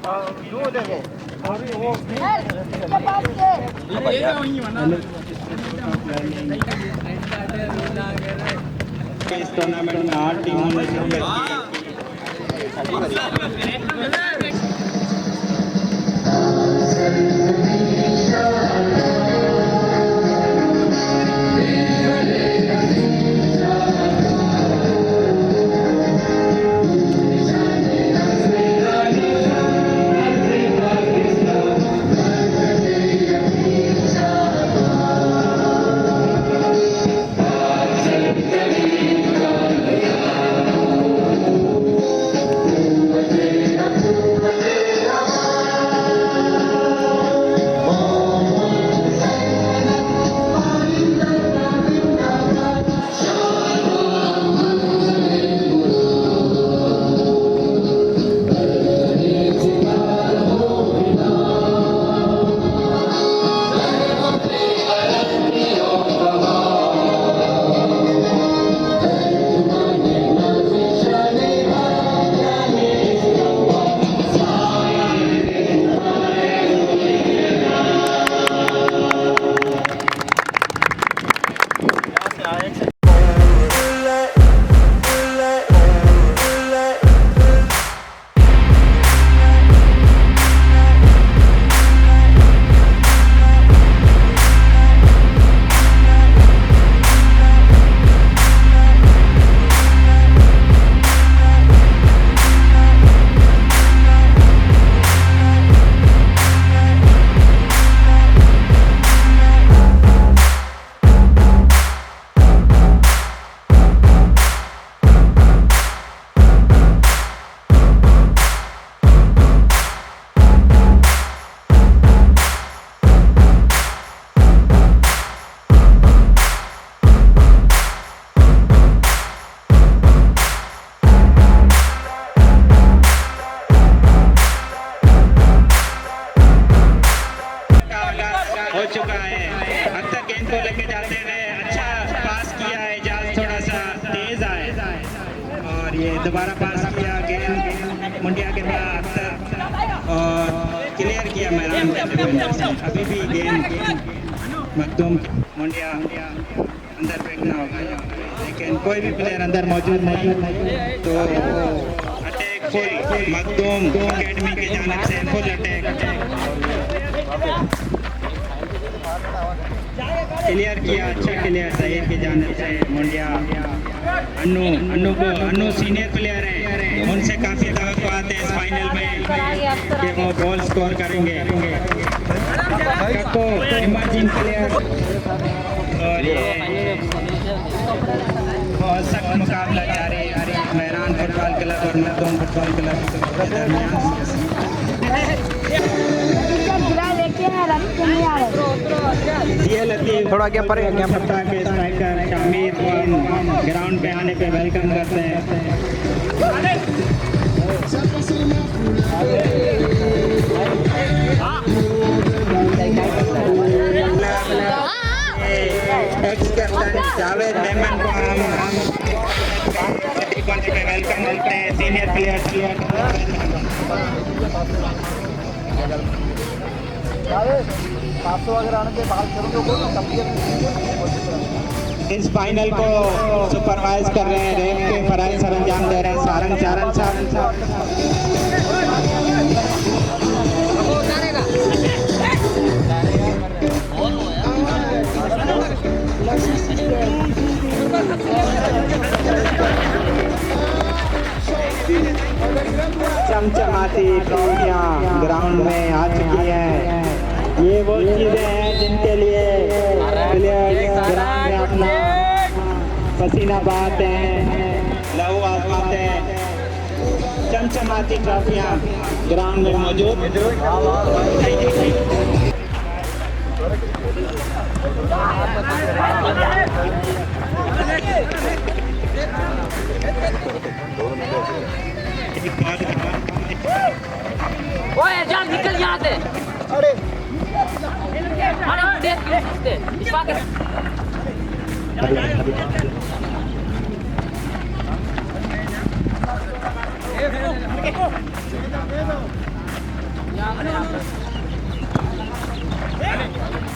इस टूर्नामेंट में 8 टीमों ने शिरकत हो चुका है। अब तक गेंद को लेके जाते हुए अच्छा पास किया है, जाल थोड़ा सा तेज आए और ये दोबारा पास किया, गेंद मुंडिया के बाद और क्लियर किया मैदान के डिफेंडर से। अभी भी गेंद मखदूम मुंडिया अंदर फेंकना होगा, लेकिन कोई भी प्लेयर अंदर मौजूद नहीं तो अटैक फुल मखदूम एकेडमी की जानिब से फुल अटैक क्लियर किया, अच्छा क्लियर सही की जानिब से मुंडिया। अन्नू सीनियर प्लेयर है, उनसे काफी तवक्कुआत है इस फाइनल में कि वो गोल स्कोर करेंगे। कक्को इमर्जिंग प्लेयर और ये बहुत सख्त मुकाबला जारी मेहरान फुटबॉल क्लब और मखदूम फुटबॉल क्लब के दरमियान। थोड़ा क्या परे क्या पता के स्ट्राइकर शामिर ग्राउंड पे आने पे वेलकम करते हैं। एक्स कैप्टन जावेद मेमन को हम पे वेलकम करते हैं। सीनियर प्लेयर इस फाइनल को सुपरवाइज कर रहे हैं, रेफ के फराइज सर अंजाम दे रहे हैं सारंग चारण साहब। चमचमाती ट्रॉफियां ग्राउंड में आ चुकी हैं। ये वो चीजें हैं जिनके लिए प्लेयर्स ग्राउंड में अपना पसीना बहाते हैं, लहू आजमाते हैं। चमचमाती ट्रॉफियां ग्राउंड में मौजूद। ओए जान निकल यहाँ से। अरे देख इशफाक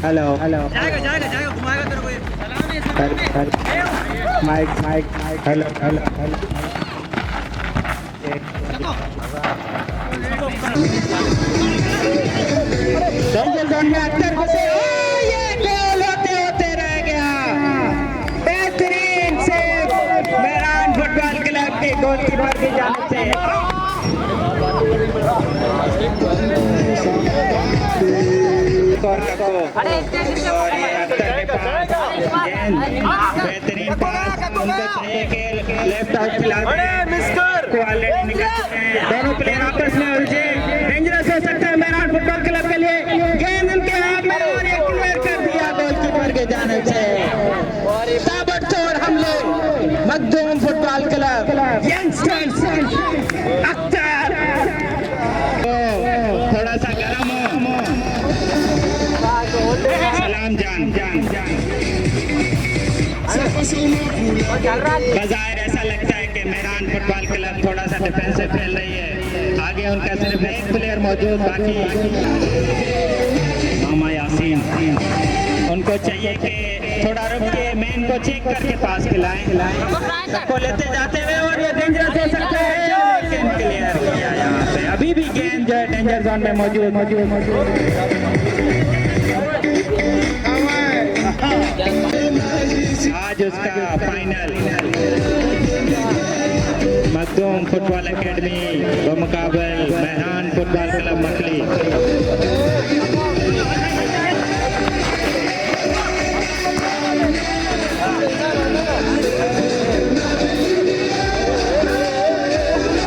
हेलो हेलो जाएगा घुमाएगा तेरे को ये। Mike hello hello danger zone में अख्तर फंसे, ये गोल होते रह गया। बेहतरीन से मेहरान फुटबॉल क्लब के गोलकीपर की जानिब से बेहतरीन पास, उनको चाहिए कि लेफ्ट आउट खिला को ऑलरेडी निकल चुके हैं। दोनों प्लेयर आपस में उलझे, डेंजरस हो सकता है मेहरान फुटबॉल क्लब के लिए। गेंद उनके हाथ में और एक क्लियर कर दिया गोलकीपर के जाने से। ताबड़तोड़ हमले Makhdoom football club, youngsters Akhtar थोड़ा सा गर्म हो। सलाम जान बाजार ऐसा लगता है कि मेहरान फुटबॉल क्लब थोड़ा सा डिफेंसिव खेल रही है। आगे उनका सिर्फ एक प्लेयर मौजूद, बाकी मामा यासीन, उनको चाहिए कि थोड़ा रुक के मेन को चेक करके पास खिलाएं। सबको लेते जाते हुए और ये डेंजरस हो सकते हैं, लेकिन क्लियर किया यहाँ पे। अभी भी गेंद जो है डेंजर जोन में मौजूद। आज उसका फाइनल मखदूम फुटबॉल एकेडमी बमुकाबल मेहरान फुटबॉल क्लब मकली।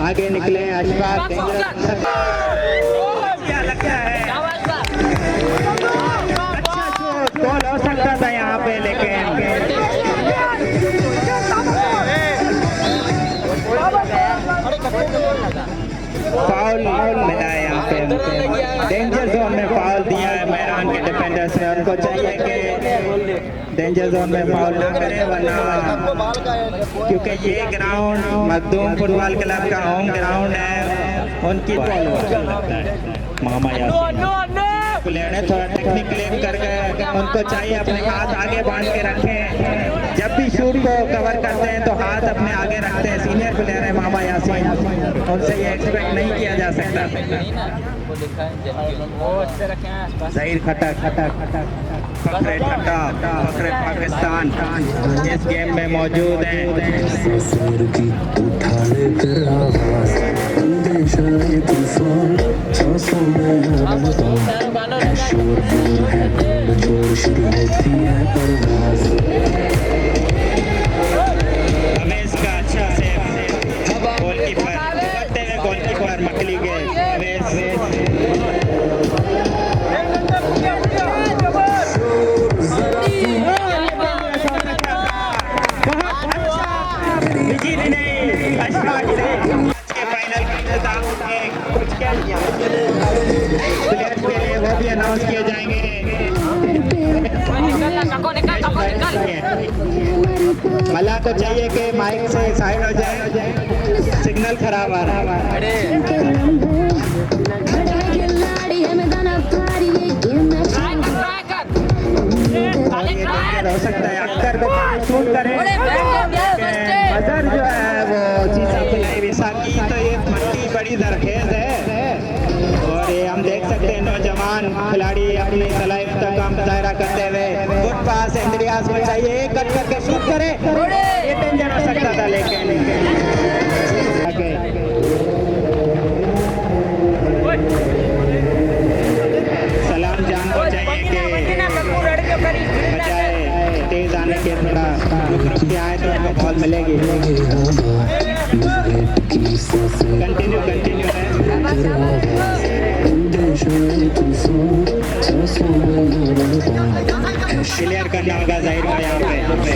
आगे निकले अशफाक, क्या लगता है गोल हो सकता था यहाँ पे, लेकिन फाउल मिला है यहाँ पे। डेंजर जोन में फाउल दिया है मेहरान के डिफेंडर्स ने। उनको चाहिए कि डेंजर जोन में फाउल ना करे, वरना क्योंकि ये ग्राउंड मखदूम फुटबॉल क्लब का होम ग्राउंड है। उनकी मामा यासीन प्लेयर ने थोड़ा टेक्निक क्लेम कर गए। उनको चाहिए अपने हाथ आगे बांध के रखें। जब भी शूट को कवर करते हैं तो हाथ अपने आगे रखते हैं। सीनियर प्लेयर है मामा यासीन, उनसे ये एक्सपेक्ट नहीं किया जा सकता। ज़हीर खटक फखरे ठट्टा, फखरे पाकिस्तान इस गेम में मौजूद हैं। रमेश का अच्छा से गोलकीपर करते हुए गोलकीपर मकली के प्लेयर्स के लिए वो भी अनाउंस किए जाएंगे। मला को चाहिए कि माइक से साइड हो जाए, सिग्नल खराब आ रहा है। हो सकता है अख्तर को शूट करे, अजहर जो है वो चीज़ा खिलाई विसाखी, तो ये मट्टी बड़ी जरखेज है। और ये हम देख सकते हैं नौजवान खिलाड़ी अपनी सलाहियत का मुजाहरा करते हुए गुड पास इंद्रियास को चाहिए कट करके शूट करे। ये डेंजर हो सकता था, लेकिन सलाम जान को चाहिए कि बजाय तेज आने के थोड़ा रुक के आए तो हमें बॉल मिलेगी। कंटिन्यू क्लियर करना होगा ज़हीर को यहाँ पे।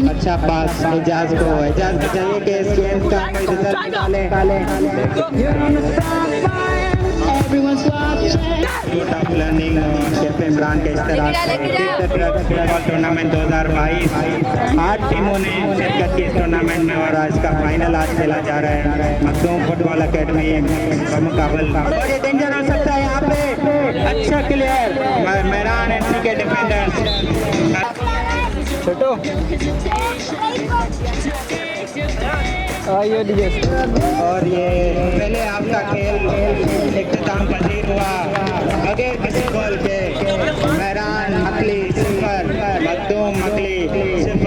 अच्छा पास एजाज को चाहिए कि इस गेम का कोई रिजल्ट निकाले। Institute of learning cafe Imran के इश्तराक फुटबॉल टूर्नामेंट 2022 8 टीमों ने शिरकत की इस टूर्नामेंट में और इसका फाइनल आज खेला जा रहा है। मखदूम फुटबॉल अकेडमी बमुकाबल और ये डेंजर हो सकता है यहाँ पे। अच्छा क्लियर मेहरान एनसी के डिफेंडर्स छोटो और ये पहले आपका खेल इख्तिताम पजीर हुआ बगैर किसी गोल के। मेहरान मकली 0 मखदूम मकली 0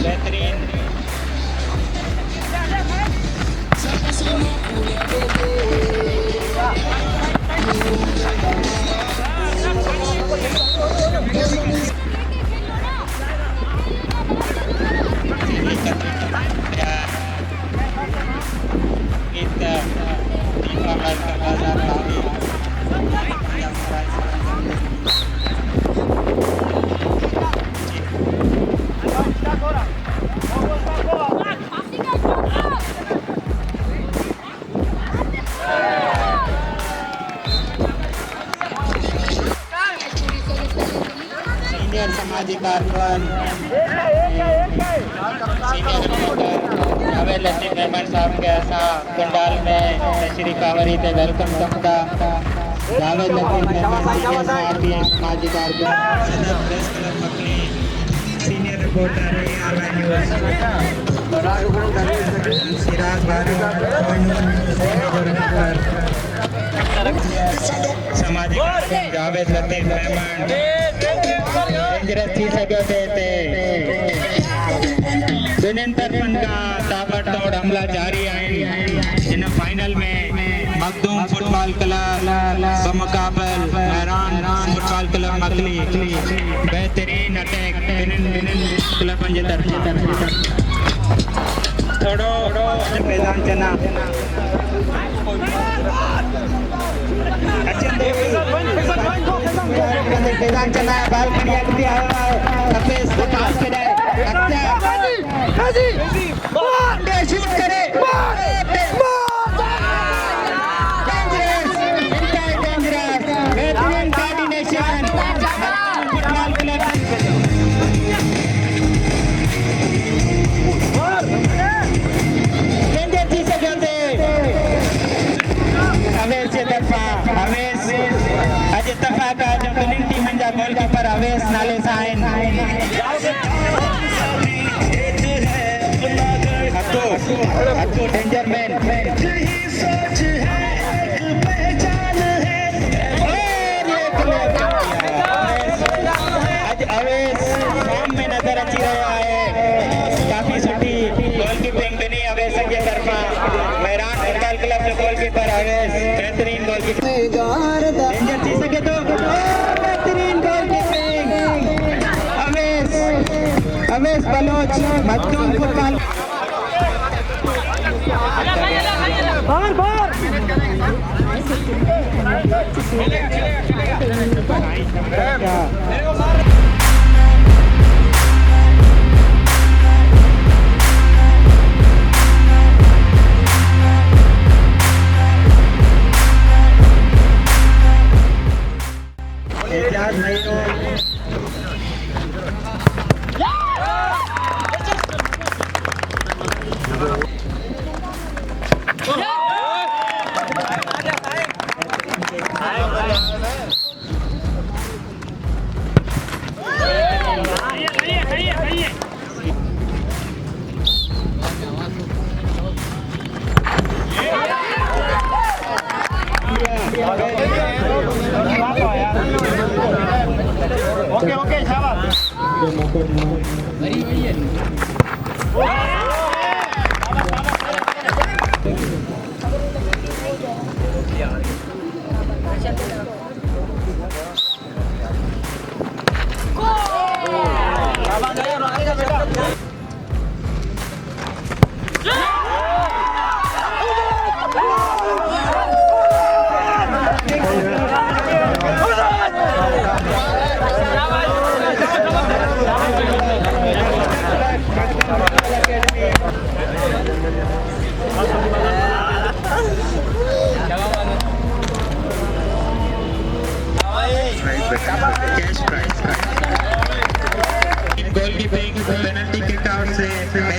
बेहतरीन सीनियर समाजी कारकुन सीनियर रिपोर्टर जावेद लतीफ मेहमान साहब के ऐसा पंडाल में तशरीफ आवरी थे वेलकम करता जावेद लतीफ मेहमान सीनियर आरपीएस समाजी कारकुन सदर press club Makli senior reporter ARY news Siraj Baru समाजी कारकुन जावेद लतीफ मेहमान डेंजरस थी सके थे दोनों तरफन का ताबड़तोड़ हमला जारी है। इन फाइनल में मखदूम फुटबॉल क्लब बमुकाबल मेहरान फुटबॉल क्लब मकली बेहतरीन अटैक क्लब जे तरफ थोड़ो मैदान चना मैदान चना है बाल खड़िया किया हुआ है सफेद से पास के जाए अच्छा हाजी शूट करे डेंजरस बेहतरीन कोऑर्डिनेशन फुटबॉल क्लब डेंजर थी सके अवेश से तरफा अवेश अज इत्तफाक जो बिलिंग टीम जा गोलकीपर अवेश नाले साइन हत्तू डेंजर मैन आज अवेश फॉर्म में नजर अची रहा है। काफी सुठी गोलकीपिंग बनी अवेश के तरफा मेहरान फुटबॉल क्लब जो गोलकीपर अवेश बेहतरीन गोलकीपर डेंजर थी सके तो बेहतरीन गोलकीपिंग अवेश बलोच मखदूम फुटबॉल एजाज भाई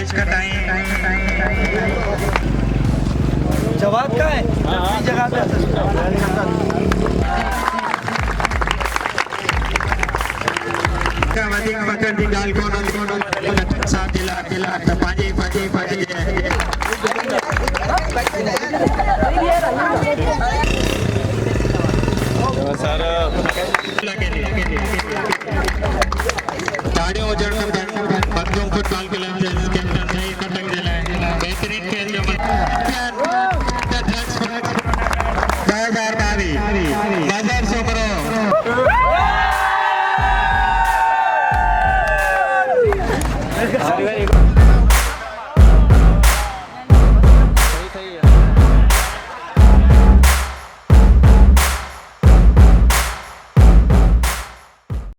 मैच का टाइम जवाब का है जगह पे पकड़ दी गाल को साथ दिला पाजी ताड़ियों उजड़कर बच्चों फुटबॉल के लिए कैप्टन सही कटक दिला है बेहतरीन खेल जो 2022